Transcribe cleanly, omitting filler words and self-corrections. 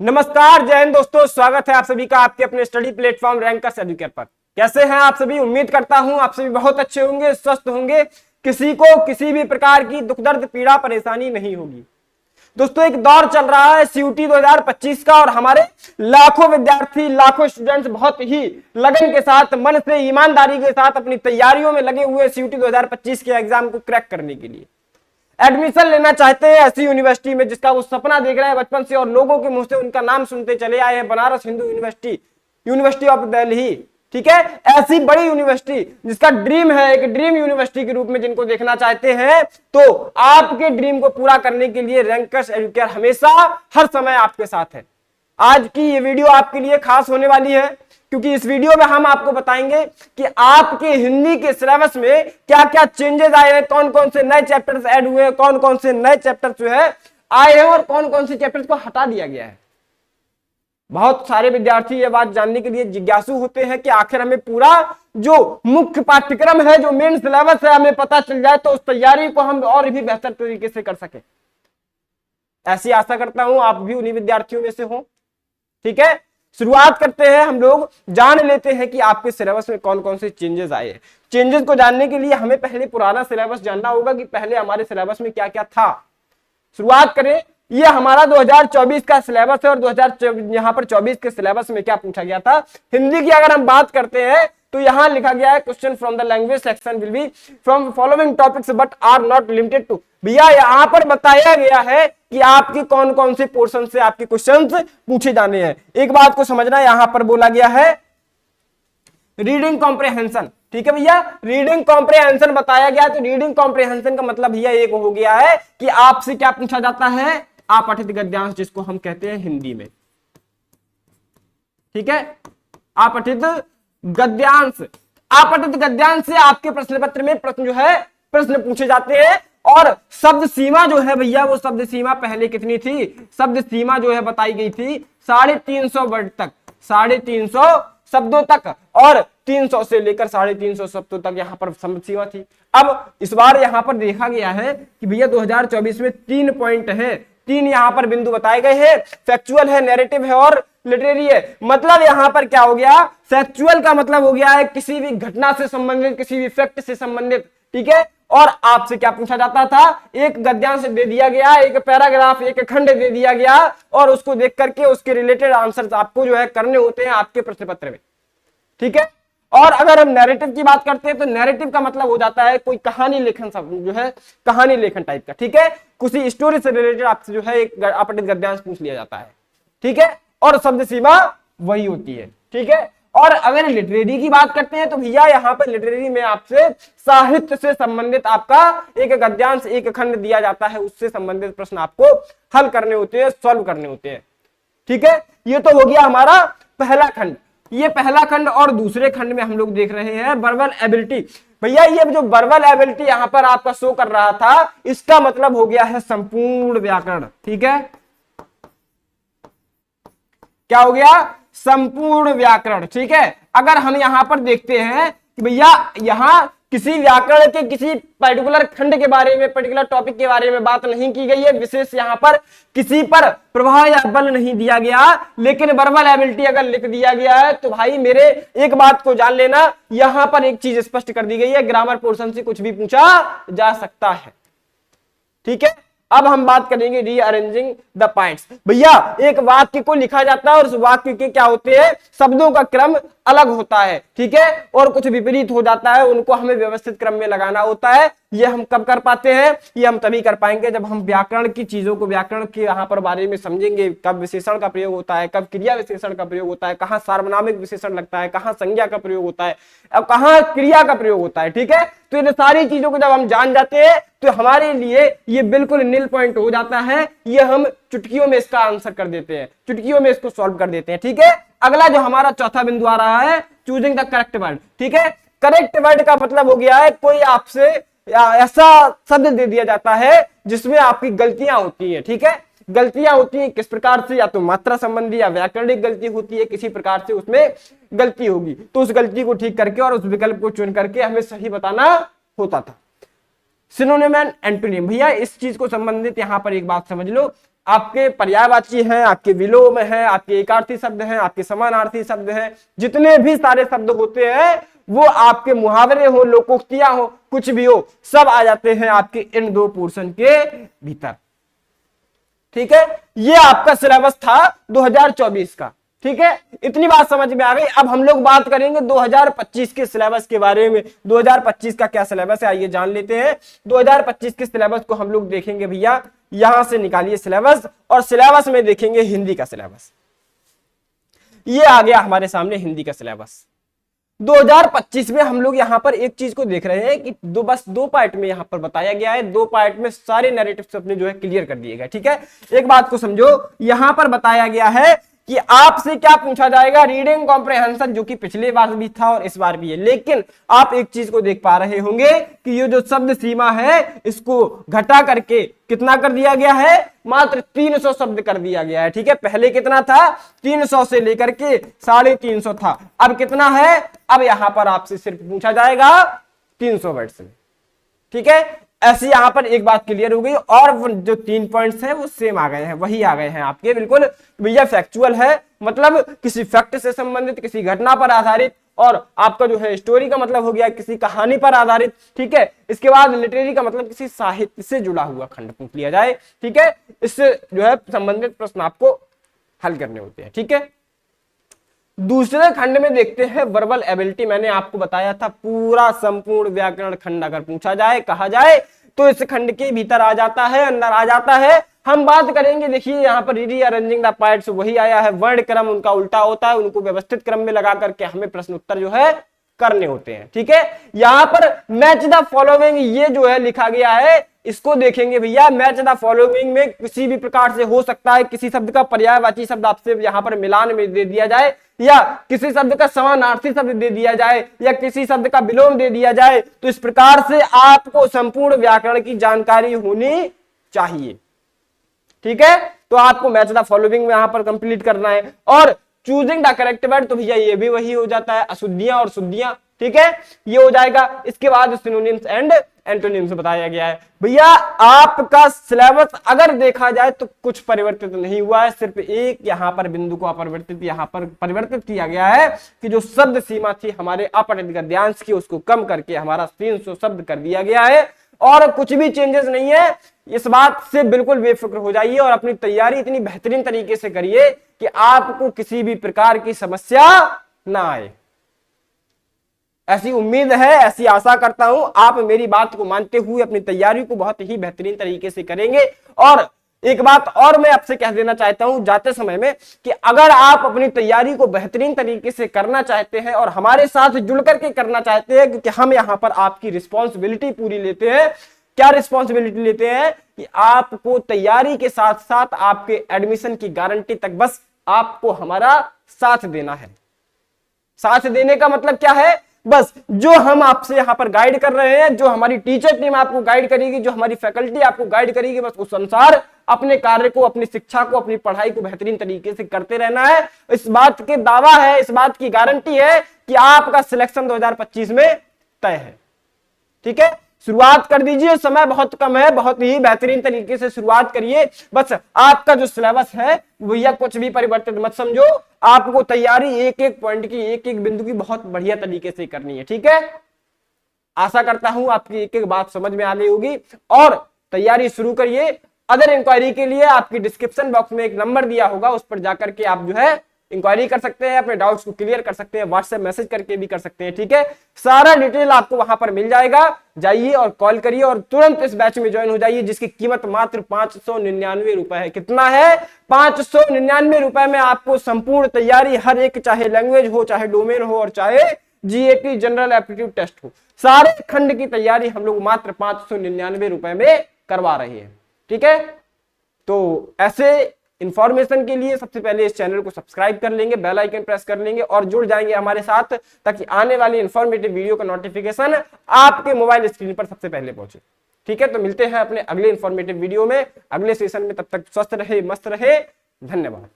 नमस्कार, जय हिंद दोस्तों। स्वागत है आप सभी का आपके अपने स्टडी प्लेटफॉर्म रैंकर्स एजुकेट पर। कैसे हैं आप सभी? उम्मीद करता हूं आप सभी बहुत अच्छे होंगे, स्वस्थ होंगे, किसी को किसी भी प्रकार की दुख दर्द पीड़ा परेशानी नहीं होगी। दोस्तों, एक दौर चल रहा है सीयूटी 2025 का और हमारे लाखों विद्यार्थी, लाखों स्टूडेंट्स बहुत ही लगन के साथ, मन से, ईमानदारी के साथ अपनी तैयारियों में लगे हुए सीयूटी 2025 के एग्जाम को क्रैक करने के लिए एडमिशन लेना चाहते हैं ऐसी यूनिवर्सिटी में जिसका वो सपना देख रहे हैं बचपन से और लोगों के मुंह से उनका नाम सुनते चले आए हैं, Banaras Hindu university, university of Delhi. ठीक है, ऐसी बड़ी यूनिवर्सिटी जिसका ड्रीम है, एक ड्रीम यूनिवर्सिटी के रूप में जिनको देखना चाहते हैं, तो आपके ड्रीम को पूरा करने के लिए रैंकर्स एजुकेयर हमेशा हर समय आपके साथ है। आज की ये वीडियो आपके लिए खास होने वाली है क्योंकि इस वीडियो में हम आपको बताएंगे कि आपके हिंदी के सिलेबस में क्या क्या चेंजेस आए हैं, कौन कौन से नए चैप्टर्स ऐड हुए हैं, कौन कौन से नए चैप्टर्स जो है आए हैं और कौन कौन से चैप्टर्स को हटा दिया गया है। बहुत सारे विद्यार्थी ये बात जानने के लिए जिज्ञासु होते हैं कि आखिर हमें पूरा जो मुख्य पाठ्यक्रम है, जो मेन सिलेबस है, हमें पता चल जाए तो उस तैयारी को हम और भी बेहतर तरीके से कर सके। ऐसी आशा करता हूं आप भी उन्हीं विद्यार्थियों में से हो। ठीक है, शुरुआत करते हैं। हम लोग जान लेते हैं कि आपके सिलेबस में कौन कौन से चेंजेस आए हैं। चेंजेस को जानने के लिए हमें पहले पुराना सिलेबस जानना होगा कि पहले हमारे सिलेबस में क्या क्या था। शुरुआत करें, ये हमारा 2024 का सिलेबस है और 2024 के सिलेबस में क्या पूछा गया था। हिंदी की अगर हम बात करते हैं तो यहां लिखा गया है question from the language section will be from following topics but are not limited to. भैया यहां पर बताया गया है कि आपकी कौन कौन से पोर्शन से आपके क्वेश्चंस पूछे जाने हैं। एक बात को समझना, यहां पर बोला गया है रीडिंग कॉम्प्रिहेंशन। ठीक है भैया, रीडिंग कॉम्प्रिहेंशन बताया गया। तो रीडिंग कॉम्प्रिहेंशन का मतलब भैया एक हो गया है कि आपसे क्या पूछा जाता है, अपठित गद्यांश, जिसको हम कहते हैं हिंदी में। ठीक है, अपठित गद्यांश। अपठित गद्यांश से आपके प्रश्न पत्र में प्रश्न पूछे जाते हैं। और शब्द सीमा जो है भैया, वो शब्द सीमा पहले कितनी थी? शब्द सीमा जो है बताई गई थी 350 वर्ड तक, 350 शब्दों तक, और 300 से लेकर 350 शब्दों तक यहाँ पर शब्द सीमा थी। अब इस बार यहाँ पर देखा गया है कि भैया 2024 में 3 पॉइंट है, 3 यहाँ पर बिंदु बताए गए हैं। फैक्चुअल है, नैरेटिव है और लिटरेरी है। मतलब यहां पर क्या हो गया, फैक्चुअल का मतलब हो गया है किसी भी घटना से संबंधित, किसी भी फैक्ट से संबंधित। ठीक है, और आपसे क्या पूछा जाता था, एक गद्यांश दे दिया गया, एक पैराग्राफ, एक खंड दे दिया गया और उसको देख करके उसके रिलेटेड आंसर्स आपको जो है करने होते हैं आपके प्रश्न पत्र में। ठीक है, और अगर हम नैरेटिव की बात करते हैं तो नैरेटिव का मतलब हो जाता है कोई कहानी लेखन, सब जो है कहानी लेखन टाइप का। ठीक है, किसी स्टोरी से रिलेटेड आपसे जो है एक अपठित गद्यांश पूछ लिया जाता है। ठीक है, और शब्द सीमा वही होती है। ठीक है, और अगर लिटरेरी की बात करते हैं तो भैया यहाँ पर लिटरेरी में आपसे साहित्य से संबंधित आपका एक गद्यांश, एक खंड दिया जाता है, उससे संबंधित प्रश्न आपको हल करने होते हैं, सॉल्व करने होते हैं। ठीक है, ये तो हो गया हमारा पहला खंड। ये पहला खंड, और दूसरे खंड में हम लोग देख रहे हैं वर्बल एबिलिटी। भैया ये जो वर्बल एबिलिटी यहां पर आपका शो कर रहा था, इसका मतलब हो गया है संपूर्ण व्याकरण। ठीक है, क्या हो गया, संपूर्ण व्याकरण। ठीक है, अगर हम यहां पर देखते हैं कि भैया यहां किसी व्याकरण के किसी पर्टिकुलर खंड के बारे में, पर्टिकुलर टॉपिक के बारे में बात नहीं की गई है, विशेष यहां पर किसी पर प्रभाव या बल नहीं दिया गया, लेकिन वर्बल एबिलिटी अगर लिख दिया गया है तो भाई मेरे एक बात को जान लेना, यहां पर एक चीज स्पष्ट कर दी गई है, ग्रामर पोर्शन से कुछ भी पूछा जा सकता है। ठीक है, अब हम बात करेंगे रीअरेंजिंग द पॉइंट्स। भैया एक वाक्य को लिखा जाता है और उस वाक्य के क्या होते हैं, शब्दों का क्रम अलग होता है। ठीक है, और कुछ विपरीत हो जाता है, उनको हमें व्यवस्थित क्रम में लगाना होता है। ये हम कब कर पाते हैं, ये हम तभी कर पाएंगे जब हम व्याकरण की चीजों को, व्याकरण के यहाँ पर बारे में समझेंगे, कब विशेषण का प्रयोग होता है, कब क्रिया विशेषण का प्रयोग होता है, कहाँ सार्वनामिक विशेषण लगता है, कहाँ संज्ञा का प्रयोग होता है, अब कहाँ क्रिया का प्रयोग होता है। ठीक है, तो इन सारी चीजों को जब हम जान जाते हैं तो हमारे लिए ये बिल्कुल नील पॉइंट हो जाता है। ये हम चुटकियों में इसका आंसर कर देते हैं, चुटकियों में इसको सॉल्व कर देते हैं। ठीक है, अगला जो हमारा चौथा बिंदु आ रहा है, चूजिंग द करेक्ट वर्ड। ठीक है, करेक्ट वर्ड का मतलब हो गया है कोई आपसे ऐसा शब्द दे दिया जाता है जिसमें आपकी गलतियां होती है। ठीक है, गलतियां होती है किस प्रकार से, या तो मात्रा संबंधी या व्याकरणिक गलती होती है, किसी प्रकार से उसमें गलती होगी, तो उस गलती को ठीक करके और उस विकल्प को चुन करके हमें सही बताना होता था। सिनोनिम एंड एंटोनिम, भैया इस चीज को संबंधित यहां पर एक बात समझ लो, आपके पर्यायवाची हैं, आपके विलोम हैं, आपके एकार्थी शब्द हैं, आपके समानार्थी शब्द हैं, जितने भी सारे शब्द होते हैं वो आपके मुहावरे हो, लोकोक्तियां हो, कुछ भी हो, सब आ जाते हैं आपके इन दो पोर्शन के भीतर। ठीक है, ये आपका सिलेबस था 2024 का। ठीक है, इतनी बात समझ में आ गई। अब हम लोग बात करेंगे 2025 के सिलेबस के बारे में। 2025 का क्या सिलेबस है आइए जान लेते हैं। 2025 के सिलेबस को हम लोग देखेंगे भैया, यहां से निकालिए सिलेबस, और सिलेबस में देखेंगे हिंदी का सिलेबस। ये आ गया हमारे सामने हिंदी का सिलेबस 2025 में। हम लोग यहां पर एक चीज को देख रहे हैं कि बस दो पार्ट में यहां पर बताया गया है, दो पार्ट में सारे नैरेटिव्स अपने जो है क्लियर कर दिए गए। ठीक है, एक बात को समझो, यहां पर बताया गया है कि आपसे क्या पूछा जाएगा, रीडिंग कॉम्प्रिहेंशन, जो कि पिछले बार भी था और इस बार भी है। लेकिन आप एक चीज को देख पा रहे होंगे कि ये जो शब्द सीमा है इसको घटा करके कितना कर दिया गया है, मात्र 300 शब्द कर दिया गया है। ठीक है, पहले कितना था, 300 से लेकर के 350 था, अब कितना है, अब यहां पर आपसे सिर्फ पूछा जाएगा 300 वर्ड से। ठीक है, ऐसी यहां पर एक बात क्लियर हो गई, और जो 3 पॉइंट्स हैं वो सेम आ गए हैं, वही आ गए हैं आपके, बिल्कुल भैया फैक्चुअल है, मतलब किसी फैक्ट से संबंधित, किसी घटना पर आधारित, और आपका जो है स्टोरी का मतलब हो गया किसी कहानी पर आधारित। ठीक है, इसके बाद लिटरेरी का मतलब किसी साहित्य से जुड़ा हुआ खंड पूछ लिया जाए। ठीक है, इससे जो है संबंधित प्रश्न आपको हल करने होते हैं। ठीक है, दूसरे खंड में देखते हैं वर्बल एबिलिटी। मैंने आपको बताया था पूरा संपूर्ण व्याकरण खंड अगर पूछा जाए, कहा जाए, तो इस खंड के भीतर आ जाता है, अंदर आ जाता है। हम बात करेंगे, देखिए यहाँ पर रीअरेंजिंग द पार्ट्स वही आया है, वर्ण क्रम उनका उल्टा होता है, उनको व्यवस्थित क्रम में लगा करके हमें प्रश्न उत्तर जो है करने होते हैं। ठीक है, यहाँ पर मैच द फॉलोइंग ये जो है लिखा गया है, इसको देखेंगे भैया। मैच द फॉलोइंग में किसी भी प्रकार से हो सकता है किसी शब्द का पर्यायवाची शब्द आपसे यहाँ पर मिलान में दे दिया जाए, या किसी शब्द का समानार्थी शब्द दे दिया जाए, या किसी शब्द का विलोम दे दिया जाए। तो इस प्रकार से आपको संपूर्ण व्याकरण की जानकारी होनी चाहिए। ठीक है, तो आपको मैच द फॉलोइंग में यहां पर कंप्लीट करना है। और चूजिंग द करेक्ट वर्ड, तो भैया ये भी वही हो जाता है, अशुद्धियां और शुद्धियां। ठीक है, ये हो जाएगा। इसके बाद सिनोनिम्स एंड एंटोनिम्स बताया गया है। भैया आपका सिलेबस अगर देखा जाए तो कुछ परिवर्तित नहीं हुआ है, सिर्फ एक यहां पर बिंदु को अपरिवर्तित यहां पर परिवर्तित किया गया है कि जो शब्द सीमा थी हमारे अपठित गद्यांश की, उसको कम करके हमारा 300 शब्द कर दिया गया है, और कुछ भी चेंजेस नहीं है। इस बात से बिल्कुल बेफिक्र हो जाइए और अपनी तैयारी इतनी बेहतरीन तरीके से करिए कि आपको किसी भी प्रकार की समस्या ना आए। ऐसी उम्मीद है, ऐसी आशा करता हूं आप मेरी बात को मानते हुए अपनी तैयारी को बहुत ही बेहतरीन तरीके से करेंगे। और एक बात और मैं आपसे कह देना चाहता हूं जाते समय में कि अगर आप अपनी तैयारी को बेहतरीन तरीके से करना चाहते हैं और हमारे साथ जुड़ करके करना चाहते हैं, क्योंकि हम यहां पर आपकी रिस्पॉन्सिबिलिटी पूरी लेते हैं। क्या रिस्पॉन्सिबिलिटी लेते हैं कि आपको तैयारी के साथ साथ आपके एडमिशन की गारंटी तक बस आपको हमारा साथ देना है। साथ देने का मतलब क्या है, बस जो हम आपसे यहां पर गाइड कर रहे हैं, जो हमारी टीचर टीम आपको गाइड करेगी, जो हमारी फैकल्टी आपको गाइड करेगी, बस उस अनुसार अपने कार्य को, अपनी शिक्षा को, अपनी पढ़ाई को बेहतरीन तरीके से करते रहना है। इस बात के दावा है, इस बात की गारंटी है कि आपका सिलेक्शन 2025 में तय है। ठीक है, शुरुआत कर दीजिए, समय बहुत कम है, बहुत ही बेहतरीन तरीके से शुरुआत करिए। बस आपका जो सिलेबस है भैया कुछ भी परिवर्तित मत समझो, आपको तैयारी एक एक पॉइंट की, एक एक बिंदु की बहुत बढ़िया तरीके से करनी है। ठीक है, आशा करता हूं आपकी एक एक बात समझ में आ रही होगी और तैयारी शुरू करिए। अदर इंक्वायरी के लिए आपकी डिस्क्रिप्शन बॉक्स में एक नंबर दिया होगा, उस पर जाकर के आप जो है इंक्वायरी कर सकते हैं, अपने डाउट्स को क्लियर कर सकते हैं, व्हाट्सएप मैसेज करके भी कर सकते हैं। ठीक है, सारा डिटेल आपको वहां पर मिल जाएगा, जाइए और कॉल करिए और तुरंत इस बैच में ज्वाइन हो जाइए, जिसकी कीमत मात्र 599 रुपए है। कितना है, 599 रुपए में आपको संपूर्ण तैयारी, हर एक, चाहे लैंग्वेज हो, चाहे डोमेन हो, और चाहे जीएटी जनरल एप्टीट्यूड टेस्ट हो, सारे खंड की तैयारी हम लोग मात्र 599 रुपए में करवा रहे हैं। ठीक है, तो ऐसे इंफॉर्मेशन के लिए सबसे पहले इस चैनल को सब्सक्राइब कर लेंगे, बेल आइकन प्रेस कर लेंगे और जुड़ जाएंगे हमारे साथ, ताकि आने वाली इंफॉर्मेटिव वीडियो का नोटिफिकेशन आपके मोबाइल स्क्रीन पर सबसे पहले पहुंचे। ठीक है, तो मिलते हैं अपने अगले इंफॉर्मेटिव वीडियो में, अगले सेशन में। तब तक स्वस्थ रहे, मस्त रहे, धन्यवाद।